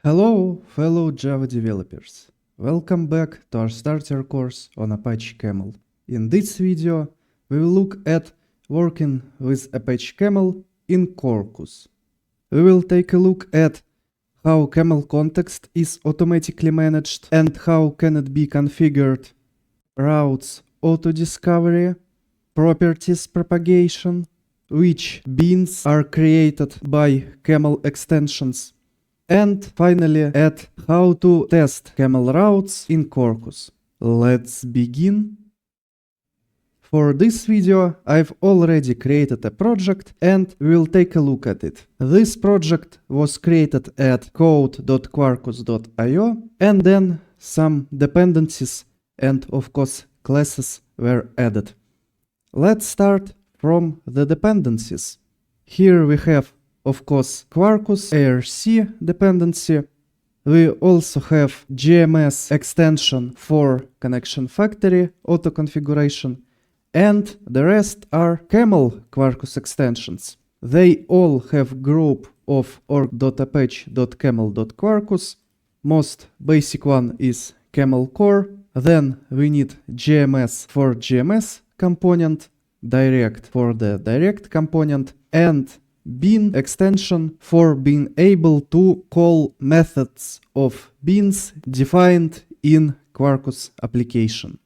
Hello, fellow Java developers. Welcome back to our starter course on Apache Camel. In this video, we will look at working with Apache Camel in Quarkus. We will take a look at how CamelContext is automatically managed and how can it be configured, routes auto-discovery, properties propagation, which beans are created by Camel extensions, and finally at how to test camel routes in Quarkus. Let's begin. For this video, I've already created a project and we'll take a look at it. This project was created at code.quarkus.io and then some dependencies and of course classes were added. Let's start from the dependencies. Here we have of course Quarkus ARC dependency. We also have GMS extension for connection factory auto-configuration, and the rest are Camel Quarkus extensions. They all have group of org.apache.camel.quarkus. Most basic one is Camel Core. Then we need GMS for GMS component, direct for the direct component, and bean extension for being able to call methods of beans defined in Quarkus application.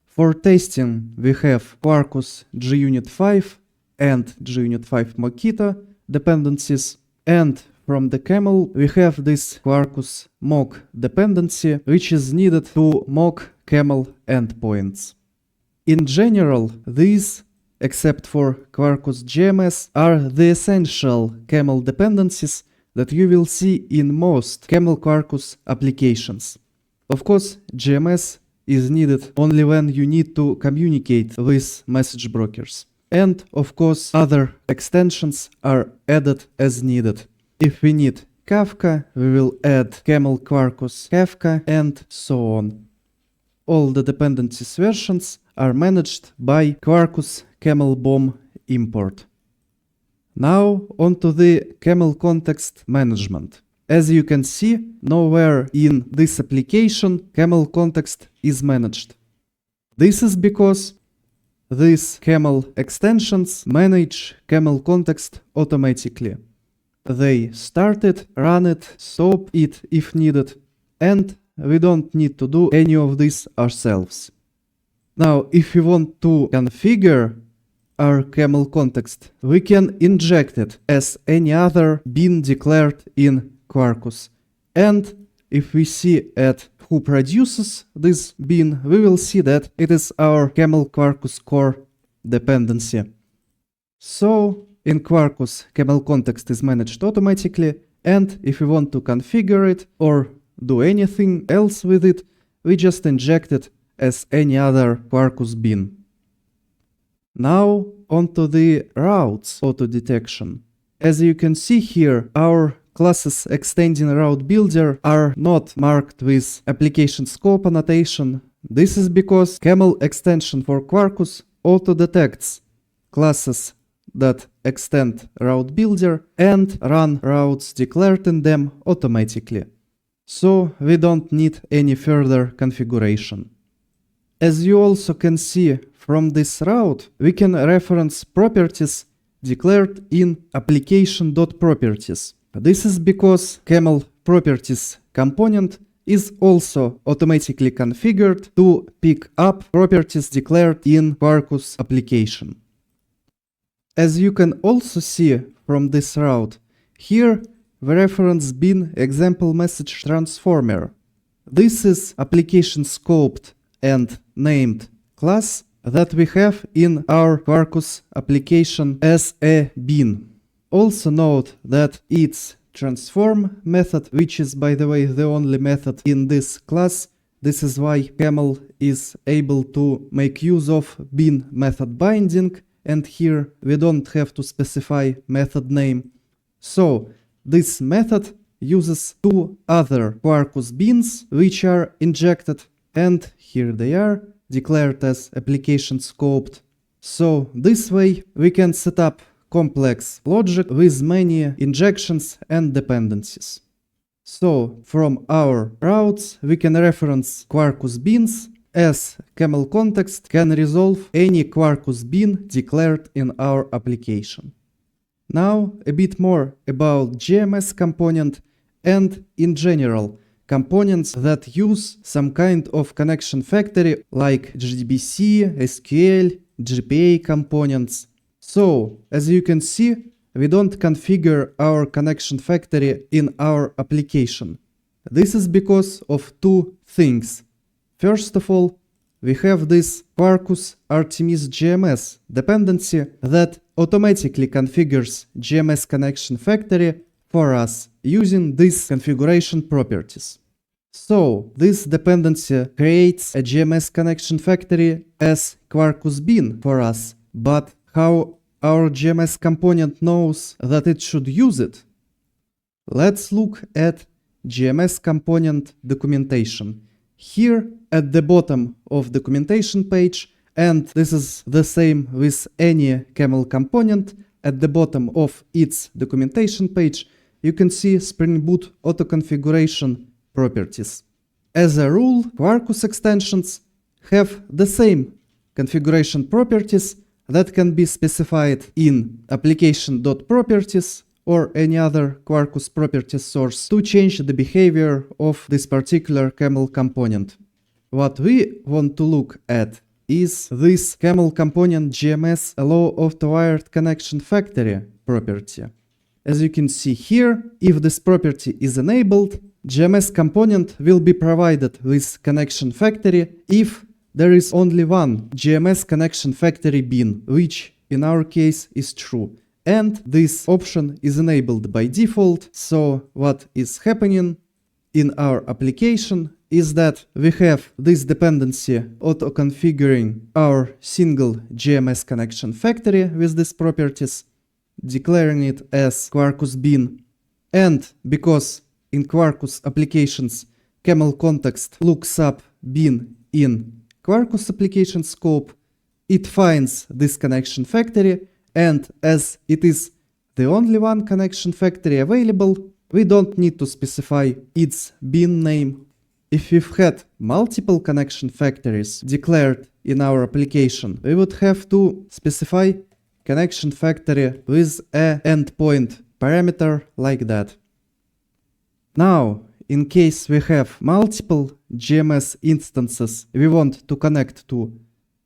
For testing, we have Quarkus JUnit 5 and JUnit 5 Mockito dependencies, and from the Camel we have this Quarkus mock dependency, which is needed to mock Camel endpoints. In general, these, except for Quarkus GMS, are the essential Camel dependencies that you will see in most Camel Quarkus applications. Of course, GMS is needed only when you need to communicate with message brokers. And of course, other extensions are added as needed. If we need Kafka, we will add Camel Quarkus Kafka and so on. All the dependencies versions are managed by Quarkus Camel BOM import. Now onto the CamelContext management. As you can see, nowhere in this application CamelContext is managed. This is because these Camel extensions manage CamelContext automatically. They start it, run it, stop it if needed, and we don't need to do any of this ourselves. Now, if we want to configure our CamelContext, we can inject it as any other bean declared in Quarkus. And if we see at who produces this bean, we will see that it is our Camel Quarkus core dependency. So in Quarkus, CamelContext is managed automatically, and if we want to configure it or do anything else with it, we just inject it as any other Quarkus bean. Now onto the routes auto-detection. As you can see here, our classes extending route builder are not marked with application scope annotation. This is because Camel extension for Quarkus auto-detects classes that extend route builder and run routes declared in them automatically. So we don't need any further configuration. As you also can see from this route, we can reference properties declared in application.properties. This is because Camel properties component is also automatically configured to pick up properties declared in Quarkus application. As you can also see from this route, here we reference bean example message transformer. This is application scoped and named class that we have in our Quarkus application as a bean. Also note that its transform method, which is by the way the only method in this class, this is why Camel is able to make use of bean method binding, and here we don't have to specify method name. So this method uses two other Quarkus beans which are injected, and here they are, declared as application scoped. So this way we can set up complex logic with many injections and dependencies. So from our routes, we can reference Quarkus beans, as CamelContext can resolve any Quarkus bean declared in our application. Now a bit more about GMS component and in general components that use some kind of connection factory like JDBC, SQL, GPA components. So as you can see, we don't configure our connection factory in our application. This is because of two things. First of all, we have this Quarkus Artemis GMS dependency that automatically configures GMS connection factory for us using these configuration properties. So this dependency creates a GMS connection factory as Quarkus bean for us, but how our GMS component knows that it should use it? Let's look at GMS component documentation. Here at the bottom of documentation page, and this is the same with any Camel component, at the bottom of its documentation page, you can see Spring Boot auto-configuration properties. As a rule, Quarkus extensions have the same configuration properties that can be specified in application.properties or any other Quarkus properties source to change the behavior of this particular Camel component. What we want to look at is this Camel component GMS allow auto-wired connection factory property. As you can see here, if this property is enabled, GMS component will be provided with connection factory if there is only one GMS connection factory bean, which in our case is true. And this option is enabled by default, so what is happening in our application is that we have this dependency auto-configuring our single GMS connection factory with these properties, declaring it as Quarkus bean. And because in Quarkus applications, CamelContext looks up bean in Quarkus application scope, it finds this connection factory, and as it is the only one connection factory available, we don't need to specify its bean name. If we've had multiple connection factories declared in our application, we would have to specify connection factory with an endpoint parameter like that. Now, in case we have multiple GMS instances we want to connect to,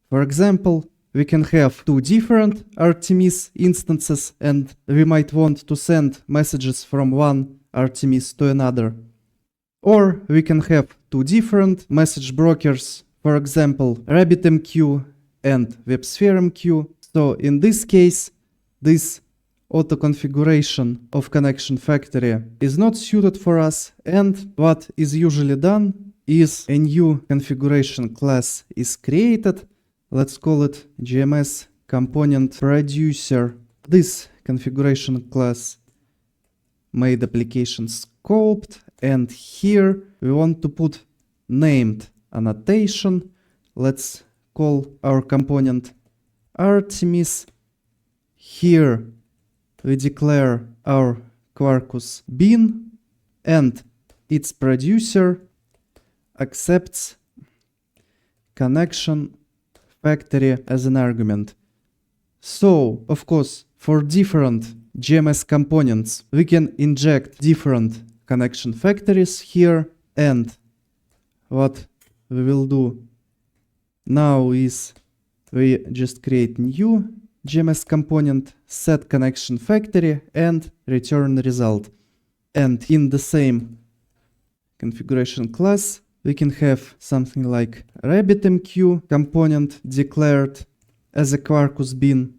for example, we can have two different Artemis instances and we might want to send messages from one Artemis to another. Or we can have two different message brokers, for example, RabbitMQ and WebSphereMQ. So in this case, this auto-configuration of connection factory is not suited for us, and what is usually done is a new configuration class is created. Let's call it GMS component producer. This configuration class made application scoped, and here we want to put named annotation. Let's call our component Artemis. Here we declare our Quarkus bean, and its producer accepts connection factory as an argument. So, of course, for different GMS components, we can inject different connection factories here, and what we will do now is we just create new GMS component, set connection factory, and return result. And in the same configuration class, we can have something like RabbitMQ component declared as a Quarkus bean.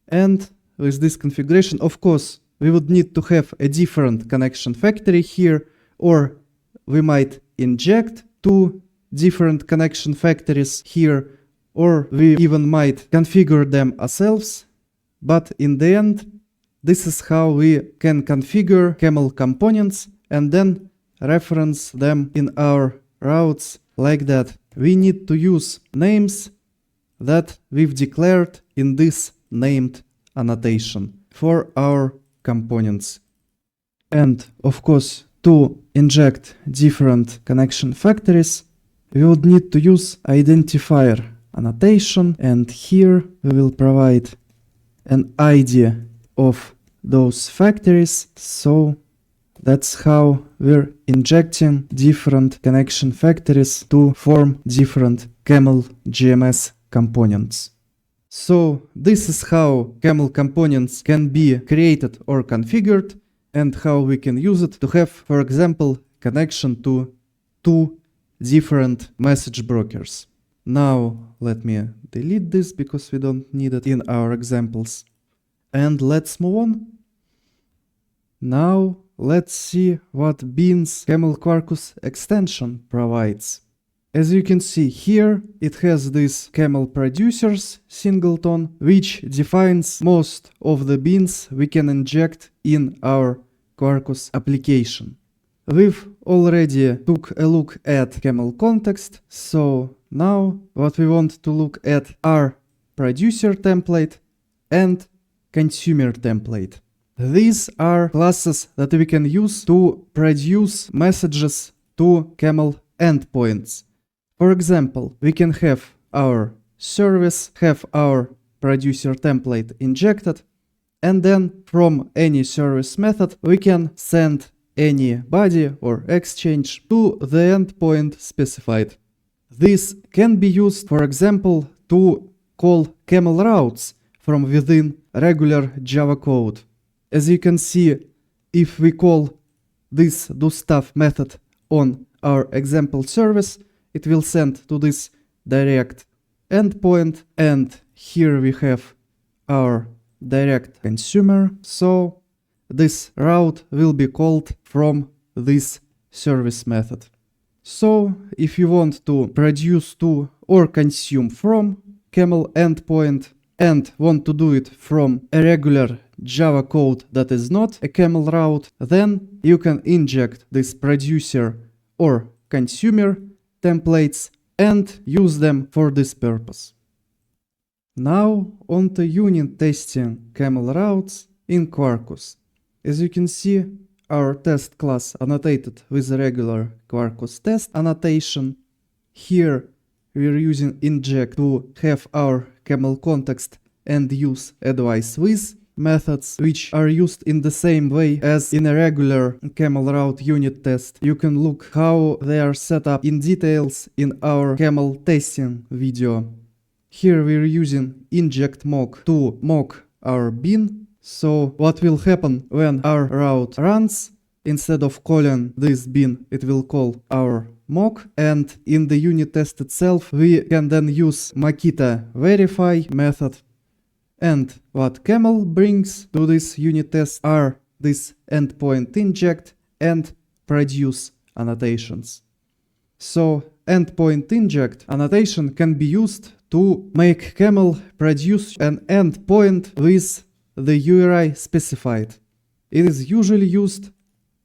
And with this configuration, of course, we would need to have a different connection factory here, or we might inject two different connection factories here, or we even might configure them ourselves. But in the end, this is how we can configure Camel components and then reference them in our routes like that. We need to use names that we've declared in this named annotation for our components. And of course, to inject different connection factories, we would need to use identifier annotation, and here we will provide an ID of those factories. So that's how we're injecting different connection factories to form different Camel GMS components. So this is how Camel components can be created or configured, and how we can use it to have, for example, connection to two different message brokers. Now let me delete this because we don't need it in our examples. And let's move on. Now let's see what Beans Camel Quarkus extension provides. As you can see here, it has this camel producers singleton, which defines most of the beans we can inject in our Quarkus application. We've already took a look at CamelContext, so now what we want to look at are producer template and consumer template. These are classes that we can use to produce messages to Camel endpoints. For example, we can have our service, have our producer template injected, and then from any service method we can send any body or exchange to the endpoint specified. This can be used, for example, to call camel routes from within regular Java code. As you can see, if we call this doStuff method on our example service, it will send to this direct endpoint, and here we have our direct consumer, so this route will be called from this service method. So if you want to produce to or consume from Camel endpoint and want to do it from a regular Java code that is not a camel route, then you can inject this producer or consumer templates and use them for this purpose. Now on to unit testing camel routes in Quarkus. As you can see, our test class annotated with a regular Quarkus test annotation. Here we're using inject to have our CamelContext and use advice with methods, which are used in the same way as in a regular camel route unit test. You can look how they are set up in details in our camel testing video. Here we're using inject mock to mock our bean. So what will happen when our route runs? Instead of calling this bean, it will call our mock, and in the unit test itself we can then use Makita verify method. And what Camel brings to this unit test are this endpoint inject and produce annotations. So endpoint inject annotation can be used to make Camel produce an endpoint with the URI specified. It is usually used,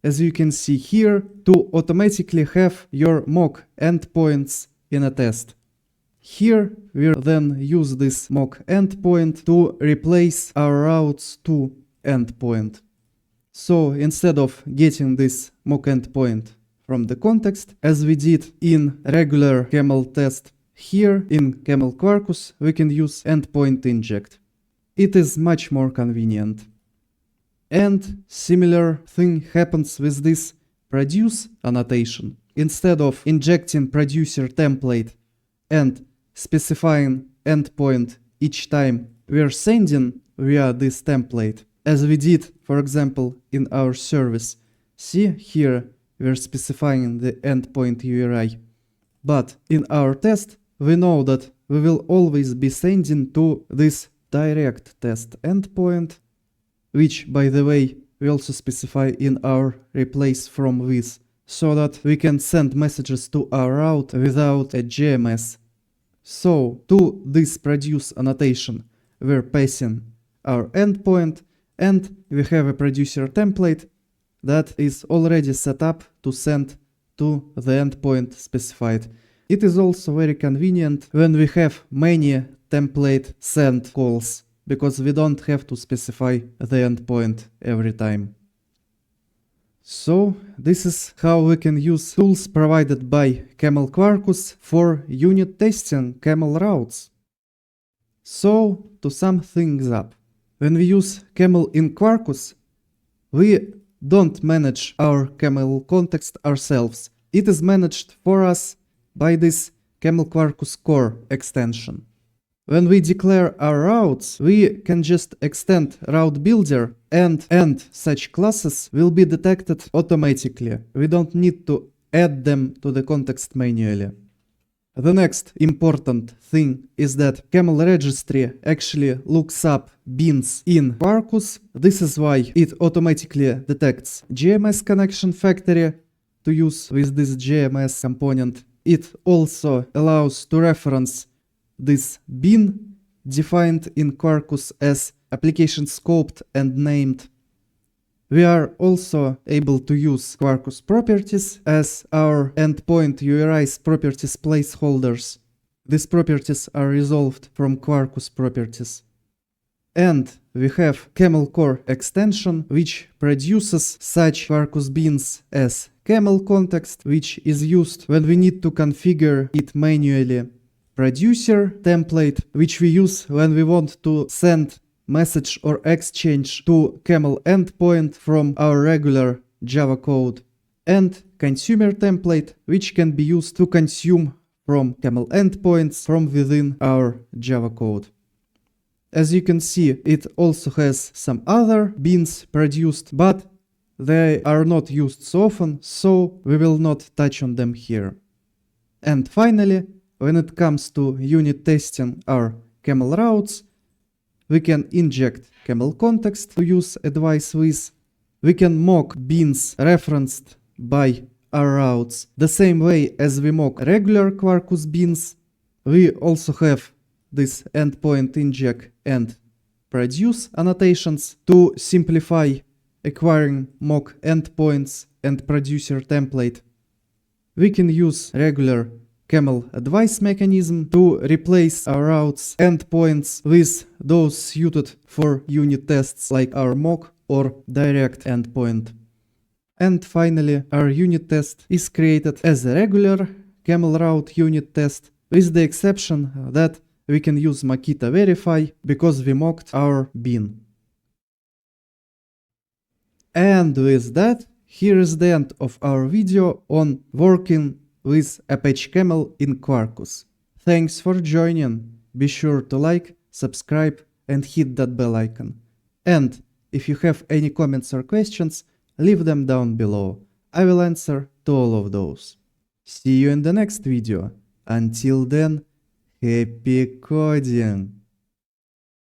as you can see here, to automatically have your mock endpoints in a test. Here we'll then use this mock endpoint to replace our routes to endpoint. So instead of getting this mock endpoint from the context, as we did in regular camel test, here in Camel Quarkus we can use endpoint inject. It is much more convenient. And similar thing happens with this produce annotation. Instead of injecting producer template and specifying endpoint each time we're sending via this template, as we did, for example, in our service. See, here we're specifying the endpoint URI. But in our test, we know that we will always be sending to this direct test endpoint, which, by the way, we also specify in our replace from with, so that we can send messages to our route without a GMS. So to this produce annotation we're passing our endpoint, and we have a producer template that is already set up to send to the endpoint specified. It is also very convenient when we have many template send calls, because we don't have to specify the endpoint every time. So this is how we can use tools provided by Camel Quarkus for unit testing camel routes. So to sum things up, when we use Camel in Quarkus, we don't manage our Camel context ourselves. It is managed for us by this Camel Quarkus core extension. When we declare our routes, we can just extend route builder and such classes will be detected automatically. We don't need to add them to the context manually. The next important thing is that Camel registry actually looks up beans in Quarkus. This is why it automatically detects GMS connection factory to use with this GMS component. It also allows to reference this bean defined in Quarkus as application scoped and named. We are also able to use Quarkus properties as our endpoint URI's properties placeholders. These properties are resolved from Quarkus properties. And we have Camel Core extension, which produces such Quarkus beans as CamelContext, which is used when we need to configure it manually. Producer template, which we use when we want to send message or exchange to Camel endpoint from our regular Java code, and consumer template, which can be used to consume from Camel endpoints from within our Java code. As you can see, it also has some other beans produced, but they are not used so often, so we will not touch on them here. And finally, when it comes to unit testing our camel routes, we can inject camel context to use advice with. We can mock beans referenced by our routes the same way as we mock regular Quarkus beans. We also have this endpoint inject and produce annotations to simplify acquiring mock endpoints and producer template. We can use regular Camel advice mechanism to replace our routes endpoints with those suited for unit tests like our mock or direct endpoint. And finally, our unit test is created as a regular camel route unit test, with the exception that we can use Makita verify because we mocked our bean. And with that, here is the end of our video on working with Apache Camel in Quarkus. Thanks for joining. Be sure to like, subscribe and hit that bell icon. And if you have any comments or questions, leave them down below. I will answer to all of those. See you in the next video. Until then, happy coding!